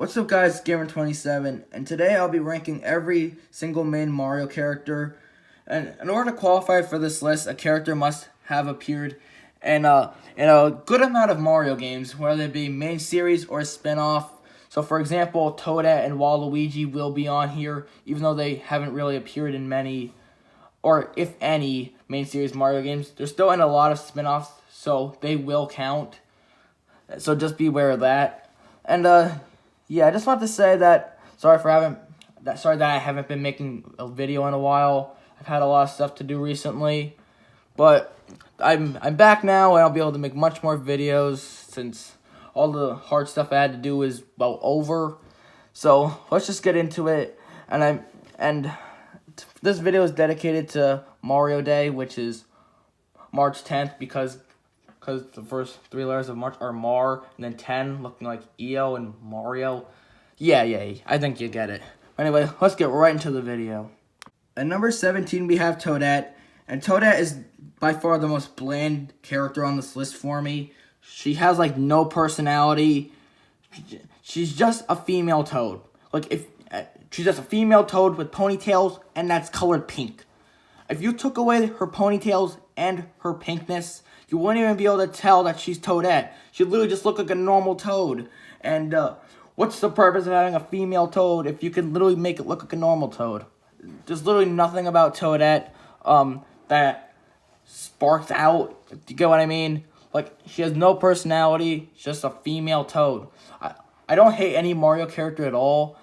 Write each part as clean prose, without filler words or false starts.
What's up guys, Gamer27, and today I'll be ranking every single main Mario character. And in order to qualify for this list, a character must have appeared in a good amount of Mario games, whether it be main series or a spin-off. So for example, Toadette and Waluigi will be on here, even though they haven't really appeared in many, or if any, main series Mario games. They're still in a lot of spin-offs, so they will count. So just be aware of that. And yeah, I just want to say that sorry that I haven't been making a video in a while. I've had a lot of stuff to do recently, but I'm back now and I'll be able to make much more videos since all the hard stuff I had to do is over. So let's just get into it. And this video is dedicated to Mario Day, which is March 10th, because the first three letters of March are Mar, and then 10 looking like EO and Mario. Yeah, I think you get it. Anyway, let's get right into the video. At number 17, we have Toadette. And Toadette is by far the most bland character on this list for me. She has, like, no personality. She's just a female Toad. She's just a female Toad with ponytails, and that's colored pink. If you took away her ponytails and her pinkness, you wouldn't even be able to tell that she's Toadette. She'd literally just look like a normal Toad. And what's the purpose of having a female Toad if you can literally make it look like a normal Toad? There's literally nothing about Toadette that sparks out. You get what I mean? Like, she has no personality. She's just a female Toad. I don't hate any Mario character at all,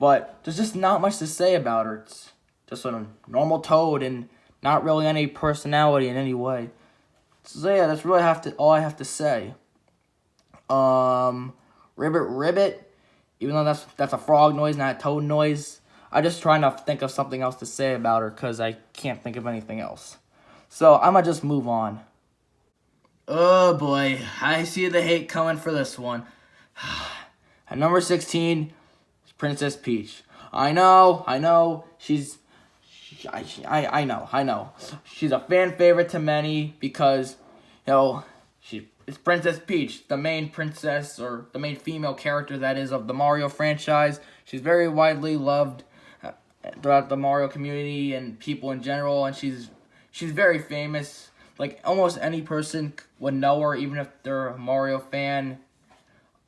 but there's just not much to say about her. It's just a normal Toad and not really any personality in any way. So yeah, that's really all I have to say. Ribbit, even though that's a frog noise, not a toad noise. I'm just trying to think of something else to say about her because I can't think of anything else. So I'm gonna just move on. Oh boy, I see the hate coming for this one. At number 16, Princess Peach. I know, I know, I know. She's a fan favorite to many because, it's Princess Peach, the main princess, or the main female character, that is, of the Mario franchise. She's very widely loved throughout the Mario community and people in general, and she's very famous. Like, almost any person would know her, even if they're a Mario fan,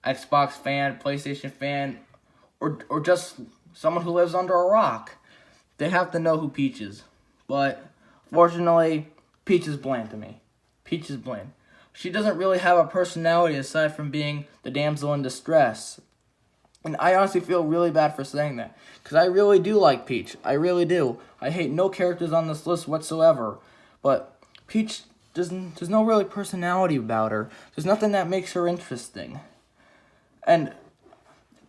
Xbox fan, PlayStation fan, or just someone who lives under a rock. They have to know who Peach is. But, fortunately, Peach is bland to me. Peach is bland. She doesn't really have a personality aside from being the damsel in distress. And I honestly feel really bad for saying that, because I really do like Peach. I really do. I hate no characters on this list whatsoever. But Peach, there's no really personality about her. There's nothing that makes her interesting. And,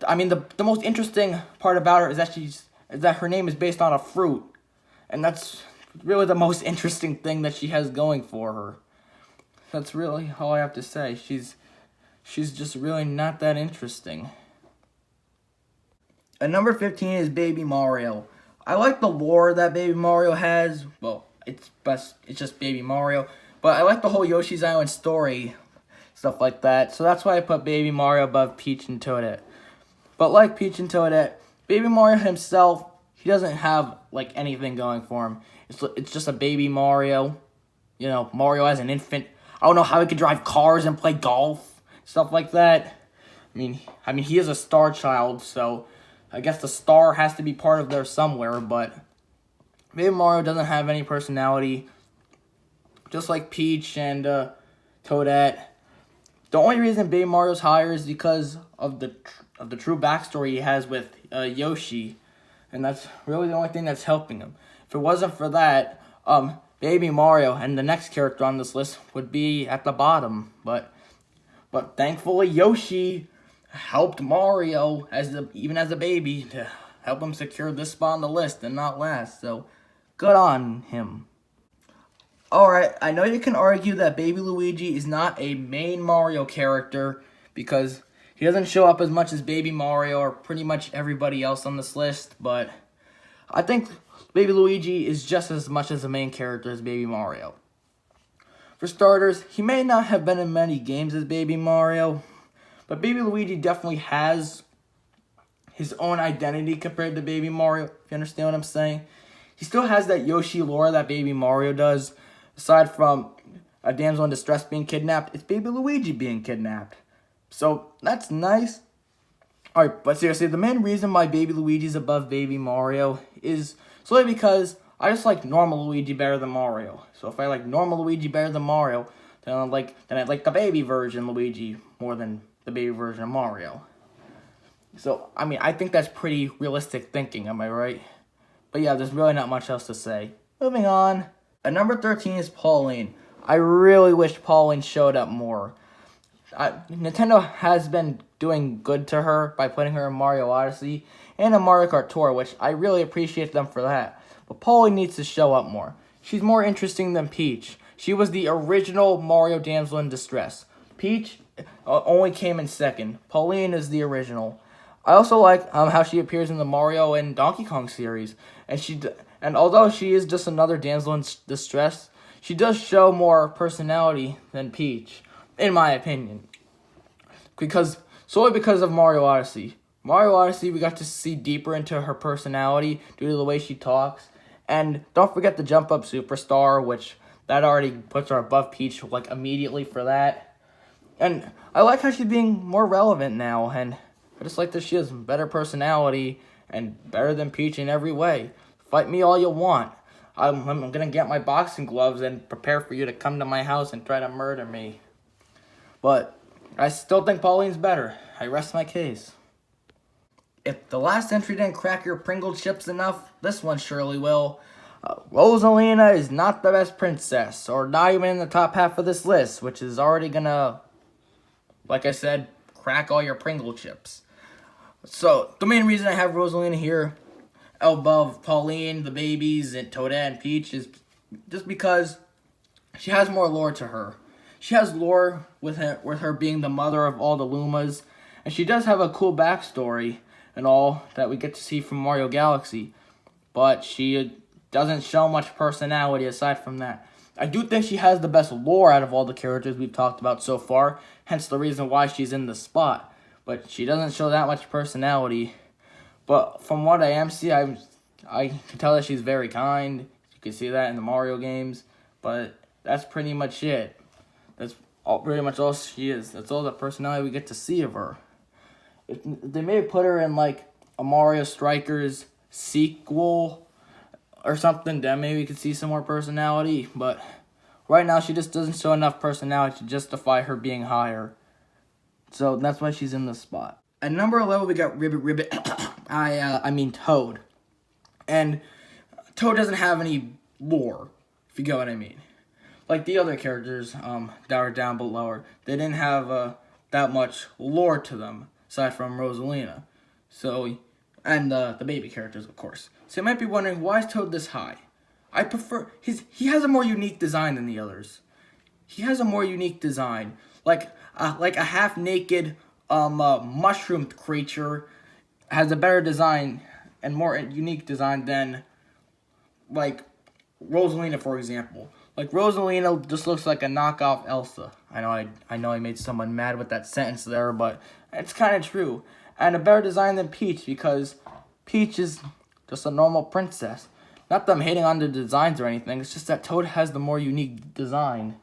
I mean, the most interesting part about her is that her name is based on a fruit. And that's really the most interesting thing that she has going for her. That's really all I have to say. She's just really not that interesting. At number 15 is Baby Mario. I like the lore that Baby Mario has. Well, it's just Baby Mario. But I like the whole Yoshi's Island story, stuff like that. So that's why I put Baby Mario above Peach and Toadette. But like Peach and Toadette, Baby Mario himself, he doesn't have, like, anything going for him. It's just a baby Mario. Mario as an infant. I don't know how he could drive cars and play golf, stuff like that. I mean, he is a star child, so I guess the star has to be part of there somewhere, but Baby Mario doesn't have any personality, just like Peach and Toadette. The only reason Baby Mario's higher is because of the true backstory he has with Yoshi, and that's really the only thing that's helping him. If it wasn't for that, Baby Mario and the next character on this list would be at the bottom. But thankfully Yoshi helped Mario even as a baby to help him secure this spot on the list and not last. So good on him. Alright, I know you can argue that Baby Luigi is not a main Mario character because he doesn't show up as much as Baby Mario or pretty much everybody else on this list, but I think Baby Luigi is just as much as a main character as Baby Mario. For starters, he may not have been in many games as Baby Mario, but Baby Luigi definitely has his own identity compared to Baby Mario, if you understand what I'm saying. He still has that Yoshi lore that Baby Mario does. Aside from a damsel in distress being kidnapped, it's Baby Luigi being kidnapped. So, that's nice. Alright, but seriously, the main reason why Baby Luigi's above Baby Mario is solely because I just like normal Luigi better than Mario. So if I like normal Luigi better than Mario, then I'd like the baby version Luigi more than the baby version of Mario. So, I mean, I think that's pretty realistic thinking, am I right? But yeah, there's really not much else to say. Moving on. At number 13 is Pauline. I really wish Pauline showed up more. Nintendo has been doing good to her by putting her in Mario Odyssey and in Mario Kart Tour, which I really appreciate them for that. But Pauline needs to show up more. She's more interesting than Peach. She was the original Mario damsel in distress. Peach only came in second. Pauline is the original. I also like how she appears in the Mario and Donkey Kong series, and although she is just another damsel in distress, she does show more personality than Peach, in my opinion. Solely because of Mario Odyssey. Mario Odyssey, we got to see deeper into her personality due to the way she talks. And don't forget the Jump Up Superstar, which that already puts her above Peach like immediately for that. And I like how she's being more relevant now, and I just like that she has better personality and better than Peach in every way. Fight me all you want. I'm gonna get my boxing gloves and prepare for you to come to my house and try to murder me. But I still think Pauline's better. I rest my case. If the last entry didn't crack your Pringle chips enough, this one surely will. Rosalina is not the best princess, or not even in the top half of this list, which is already gonna, like I said, crack all your Pringle chips. So, the main reason I have Rosalina here above Pauline, the babies, and Toadette and Peach is just because she has more lore to her. She has lore with her being the mother of all the Lumas, and she does have a cool backstory and all that we get to see from Mario Galaxy, but she doesn't show much personality aside from that. I do think she has the best lore out of all the characters we've talked about so far, hence the reason why she's in the spot, but she doesn't show that much personality. But from what I am seeing, I can tell that she's very kind. You can see that in the Mario games, but that's pretty much it. That's pretty much all she is. That's all the personality we get to see of her. If they may put her in like a Mario Strikers sequel or something, then maybe we could see some more personality. But right now, she just doesn't show enough personality to justify her being higher. So that's why she's in this spot. At number 11, we got Ribbit. I mean Toad. And Toad doesn't have any lore, if you get what I mean. Like the other characters that are down below her, they didn't have that much lore to them, aside from Rosalina. So, and the baby characters, of course. So you might be wondering, why is Toad this high? I prefer, he has a more unique design than the others. He has a more unique design. Like a half-naked mushroom creature has a better design and more unique design than, like, Rosalina, for example. Like, Rosalina just looks like a knockoff Elsa. I know I made someone mad with that sentence there, but it's kind of true. And a better design than Peach, because Peach is just a normal princess. Not that I'm hating on the designs or anything, it's just that Toad has the more unique design.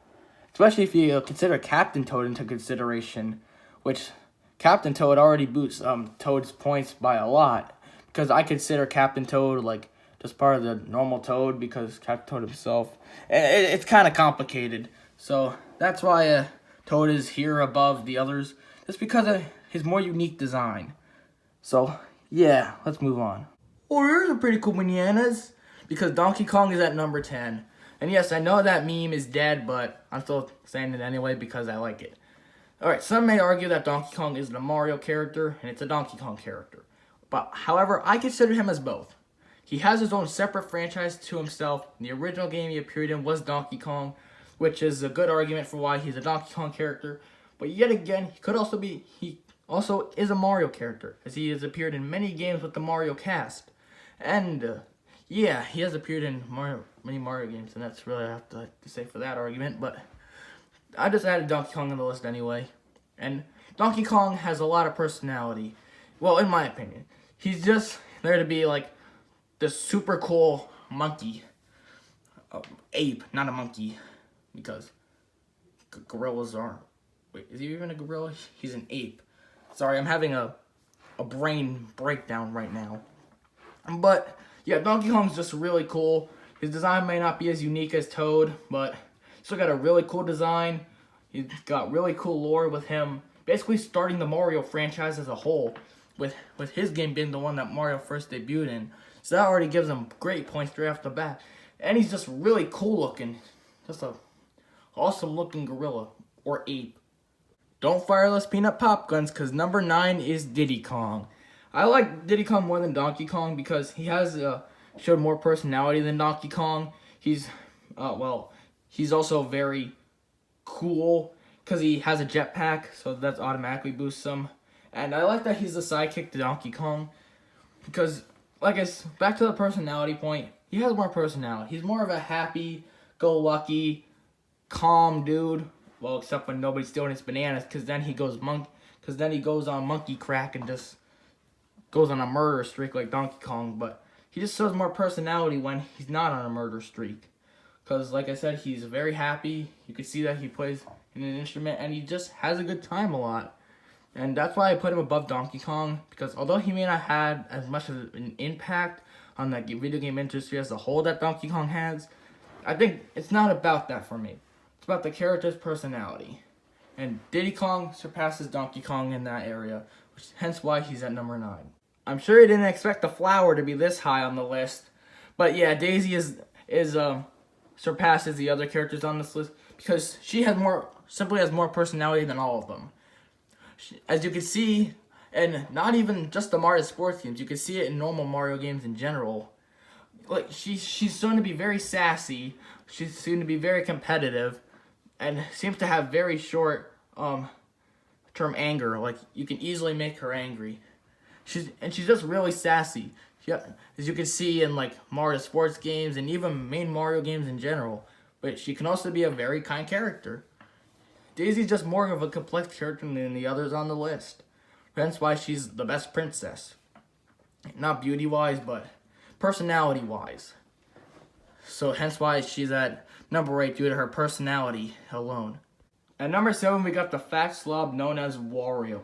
Especially if you consider Captain Toad into consideration, which Captain Toad already boosts Toad's points by a lot. Because I consider Captain Toad, like, just part of the normal Toad, because Captain Toad himself, it's kind of complicated. So that's why Toad is here above the others, just because of his more unique design. So yeah, let's move on. Oh, here's a pretty cool bananas, because Donkey Kong is at number 10. And yes, I know that meme is dead, but I'm still saying it anyway because I like it. Alright, some may argue that Donkey Kong isn't a Mario character, and it's a Donkey Kong character. But however, I consider him as both. He has his own separate franchise to himself. The original game he appeared in was Donkey Kong, which is a good argument for why he's a Donkey Kong character. But yet again, he also is a Mario character, as he has appeared in many games with the Mario cast. And yeah, he has appeared in many Mario games, and that's really all I have to say for that argument. But I just added Donkey Kong on the list anyway. And Donkey Kong has a lot of personality. Well, in my opinion. he's just there to be like the super cool monkey. Ape, not a monkey, because gorillas aren't. Wait, is he even a gorilla? He's an ape. Sorry, I'm having a brain breakdown right now. But yeah, Donkey Kong's just really cool. His design may not be as unique as Toad, but he's still got a really cool design. He's got really cool lore with him basically starting the Mario franchise as a whole, with his game being the one that Mario first debuted in. So that already gives him great points right off the bat. And he's just really cool looking. Just a awesome looking gorilla or ape. Don't fire those peanut pop guns, because number 9 is Diddy Kong. I like Diddy Kong more than Donkey Kong because he has showed more personality than Donkey Kong. He's he's also very cool because he has a jetpack, so that automatically boosts him. And I like that he's the sidekick to Donkey Kong because, like I said, back to the personality point, he has more personality. He's more of a happy-go-lucky, calm dude. Well, except when nobody's stealing his bananas, because then he goes on monkey crack and just goes on a murder streak like Donkey Kong. But he just shows more personality when he's not on a murder streak. Because, like I said, he's very happy. You can see that he plays an instrument, and he just has a good time a lot. And that's why I put him above Donkey Kong, because although he may not have as much of an impact on the video game industry as a whole that Donkey Kong has, I think it's not about that for me. It's about the character's personality. And Diddy Kong surpasses Donkey Kong in that area, which hence why he's at number 9. I'm sure you didn't expect the flower to be this high on the list, but yeah, Daisy surpasses the other characters on this list because she simply has more personality than all of them. As you can see, and not even just the Mario sports games, you can see it in normal Mario games in general. Like she's starting to be very sassy. She's starting to be very competitive, and seems to have very short term anger. Like you can easily make her angry. She's just really sassy. As you can see in like Mario sports games and even main Mario games in general. But she can also be a very kind character. Daisy's just more of a complex character than the others on the list. Hence why she's the best princess. Not beauty-wise, but personality-wise. So hence why she's at number 8 due to her personality alone. At number 7, we got the fat slob known as Wario.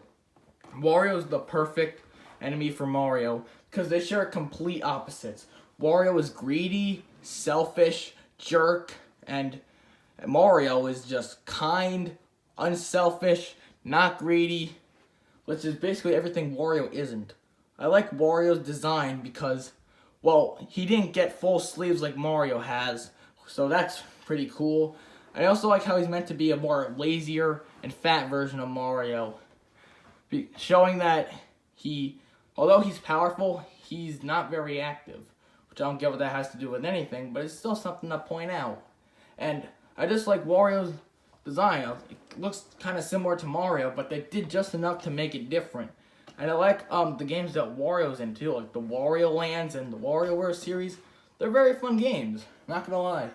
Wario is the perfect enemy for Mario because they share complete opposites. Wario is greedy, selfish, jerk, and Mario is just kind, unselfish, not greedy, which is basically everything Wario isn't. I like Wario's design because, well, he didn't get full sleeves like Mario has, so that's pretty cool. I also like how he's meant to be a more lazier and fat version of Mario, showing that although he's powerful, he's not very active, which I don't get what that has to do with anything, but it's still something to point out. And I just like Wario's design. It looks kind of similar to Mario, but they did just enough to make it different. And I like the games that Wario's in too, like the Wario Lands and the WarioWare series. They're very fun games, not gonna lie.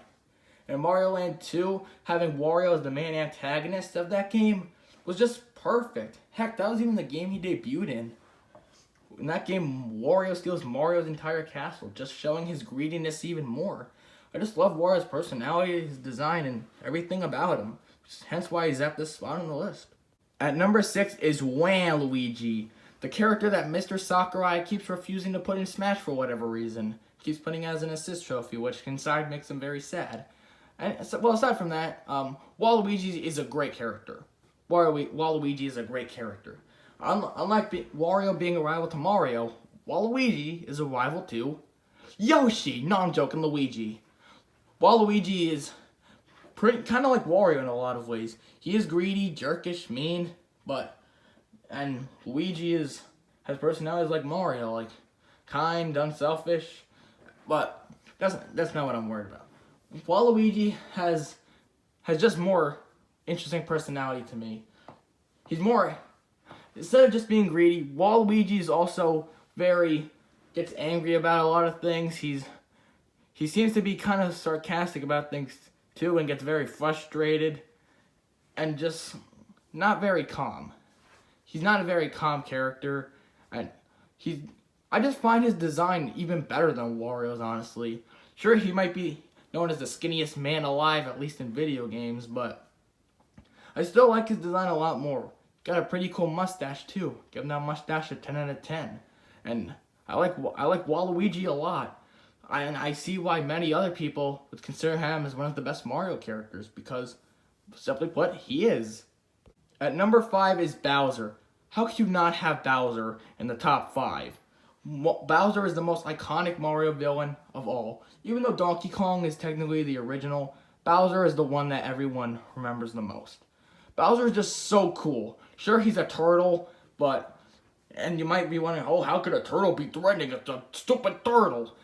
And Mario Land 2, having Wario as the main antagonist of that game was just perfect. Heck, that was even the game he debuted in. In that game, Wario steals Mario's entire castle, just showing his greediness even more. I just love Wario's personality, his design, and everything about him. Hence why he's at this spot on the list. At number 6 is Luigi, the character that Mr. Sakurai keeps refusing to put in Smash for whatever reason. Keeps putting as an assist trophy, which inside makes him very sad. And so, well, aside from that, Waluigi is a great character. Waluigi is a great character. Unlike Wario being a rival to Mario, Waluigi is a rival to Yoshi. No, I'm joking, Luigi. Waluigi is kind of like Wario in a lot of ways. He is greedy, jerkish, mean, and Luigi has personalities like Mario, like kind, unselfish, but that's not what I'm worried about. Waluigi has just more interesting personality to me. He's more, instead of just being greedy, Waluigi is also gets angry about a lot of things. He seems to be kind of sarcastic about things too and gets very frustrated and just not very calm. He's not a very calm character, and I just find his design even better than Wario's, honestly. Sure, he might be known as the skinniest man alive, at least in video games, but I still like his design a lot more. Got a pretty cool mustache too. Give him that mustache a 10 out of 10. And I like Waluigi a lot. And I see why many other people would consider him as one of the best Mario characters, because, simply put, he is. At number 5 is Bowser. How could you not have Bowser in the top 5? Bowser is the most iconic Mario villain of all. Even though Donkey Kong is technically the original, Bowser is the one that everyone remembers the most. Bowser is just so cool. Sure, he's a turtle, but... And you might be wondering, oh, how could a turtle be threatening? It's a stupid turtle.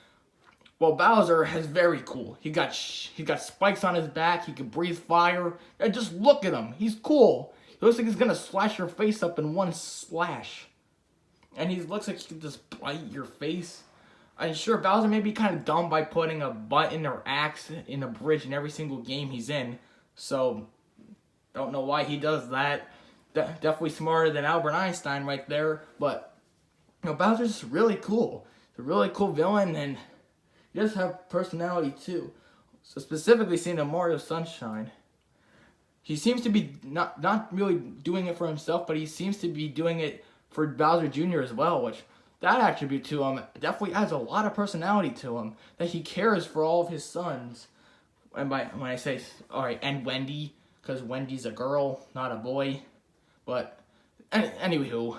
Well, Bowser is very cool. He got spikes on his back. He can breathe fire. And just look at him. He's cool. He looks like he's gonna slash your face up in one slash. And he looks like he can just bite your face. And sure, Bowser may be kind of dumb by putting a button or axe in a bridge in every single game he's in. So, don't know why he does that. Definitely smarter than Albert Einstein right there. But, Bowser's just really cool. He's a really cool villain, and he does have personality too. So specifically seen in Mario Sunshine, he seems to be not really doing it for himself, but he seems to be doing it for Bowser Jr. as well, which that attribute to him definitely adds a lot of personality to him, that he cares for all of his sons. And when I say, alright, and Wendy, because Wendy's a girl, not a boy. But, anywho,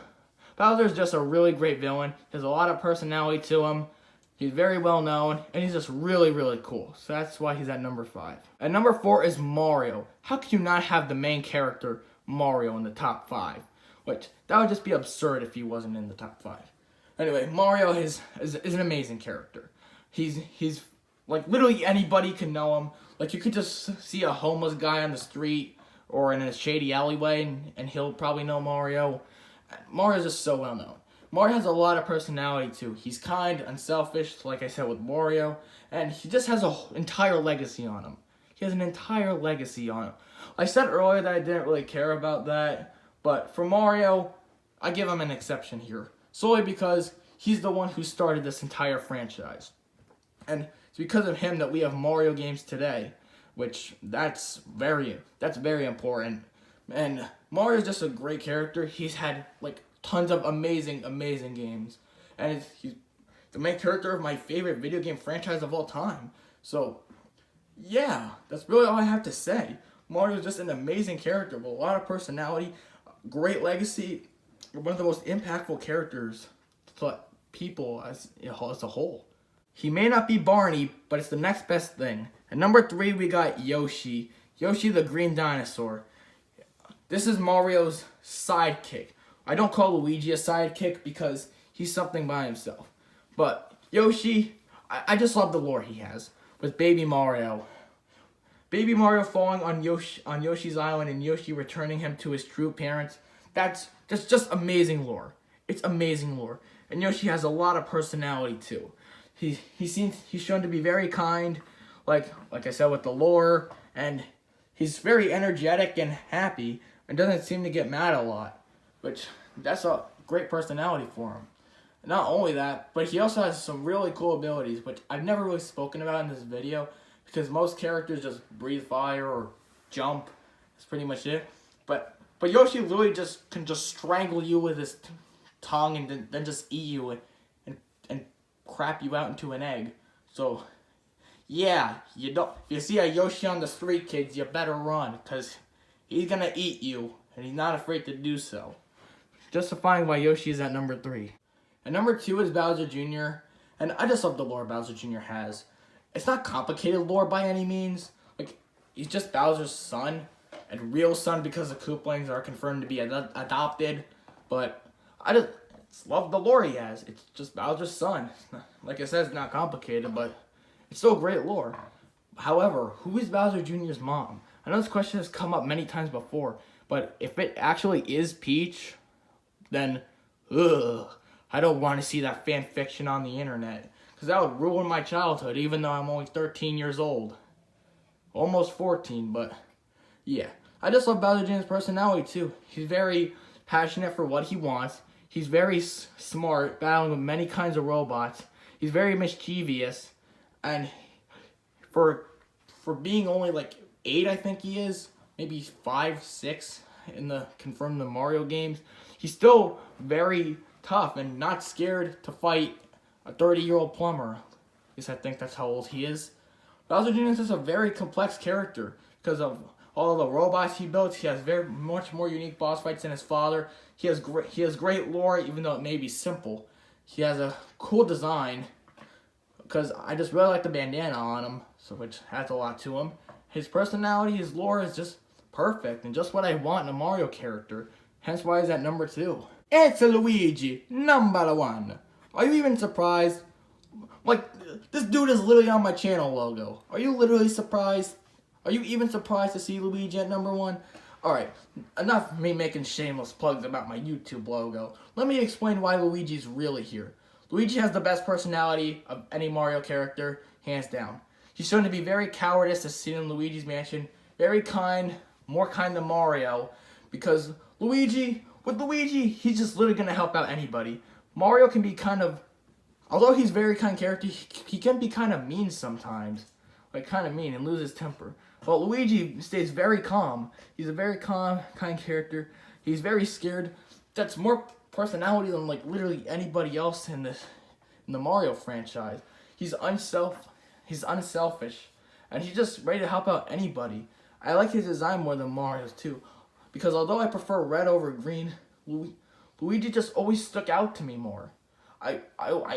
Bowser's just a really great villain. He has a lot of personality to him. He's very well known, and he's just really, really cool. So that's why he's at number 5. At number 4 is Mario. How could you not have the main character, Mario, in the top 5? Which, that would just be absurd if he wasn't in the top 5. Anyway, Mario is an amazing character. He's like, literally anybody can know him. Like, you could just see a homeless guy on the street or in a shady alleyway, and he'll probably know Mario. Mario's just so well known. Mario has a lot of personality too. He's kind, unselfish, like I said with Wario, and he just has an entire legacy on him. He has an entire legacy on him. I said earlier that I didn't really care about that, but for Mario, I give him an exception here. Solely because he's the one who started this entire franchise. And it's because of him that we have Mario games today, which that's very important. And Mario's just a great character. He's had like tons of amazing games, and he's the main character of my favorite video game franchise of all time. So yeah, that's really all I have to say. Mario's just an amazing character with a lot of personality, great legacy, one of the most impactful characters to people as a whole. He may not be Barney, but it's the next best thing. At number 3, we got Yoshi. Yoshi the green dinosaur. This is Mario's sidekick. I don't call Luigi a sidekick because he's something by himself. But Yoshi, I just love the lore he has with Baby Mario. Baby Mario falling on Yoshi's island and Yoshi returning him to his true parents. That's just amazing lore. It's amazing lore. And Yoshi has a lot of personality too. He's shown to be very kind, like I said with the lore, and he's very energetic and happy and doesn't seem to get mad a lot, which that's a great personality for him. Not only that, but he also has some really cool abilities, which I've never really spoken about in this video, because most characters just breathe fire or jump. That's pretty much it. But Yoshi literally can just strangle you with his tongue and then just eat you and crap you out into an egg. So yeah, if you see a Yoshi on the street, kids, you better run, because he's gonna eat you, and he's not afraid to do so. Justifying why Yoshi is at number 3. And number 2 is Bowser Jr. And I just love the lore Bowser Jr. has. It's not complicated lore by any means. Like, he's just Bowser's son, and real son because the Koopalings are confirmed to be adopted. But I just love the lore he has. It's just Bowser's son. Like I said, it's not complicated, but it's still great lore. However, who is Bowser Jr.'s mom? I know this question has come up many times before, but if it actually is Peach, then I don't want to see that fan fiction on the internet, because that would ruin my childhood, even though I'm only 13 years old. Almost 14, but yeah. I just love Bowser Jr.'s personality too. He's very passionate for what he wants. He's very smart, battling with many kinds of robots. He's very mischievous, and for being only like 8, I think he is, maybe 5, 6 in the confirmed the Mario games, he's still very tough and not scared to fight a 30-year-old plumber. At least I think that's how old he is. Bowser Jr. is just a very complex character because of all of the robots he built. He has very much more unique boss fights than his father. He has great lore, even though it may be simple. He has a cool design because I just really like the bandana on him, so which adds a lot to him. His personality, his lore is just perfect and just what I want in a Mario character. Hence why he's at number 2. It's a Luigi, number 1. Are you even surprised? Like, this dude is literally on my channel logo. Are you literally surprised? Are you even surprised to see Luigi at number 1? Alright, enough me making shameless plugs about my YouTube logo. Let me explain why Luigi's really here. Luigi has the best personality of any Mario character, hands down. He's shown to be very cowardice as seen in Luigi's Mansion. Very kind, more kind than Mario. Because with Luigi, he's just literally going to help out anybody. Mario can be kind of, although he's a very kind character, he can be kind of mean sometimes. Like kind of mean and lose his temper. But Luigi stays very calm. He's a very calm, kind character. He's very scared. That's more personality than like literally anybody else in the Mario franchise. He's unselfish, and he's just ready to help out anybody. I like his design more than Mario's too, because although I prefer red over green, Luigi just always stuck out to me more. I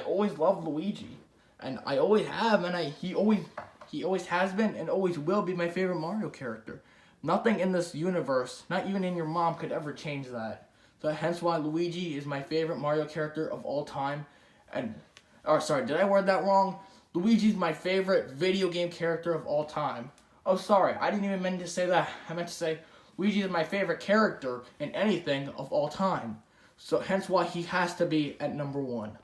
always loved Luigi, and I always have, and he always has been and always will be my favorite Mario character. Nothing in this universe, not even in your mom, could ever change that. So hence why Luigi is my favorite Mario character of all time. And, oh sorry, did I word that wrong? Luigi's my favorite video game character of all time. Oh sorry, I didn't even mean to say that. I meant to say Luigi is my favorite character in anything of all time. So hence why he has to be at number 1.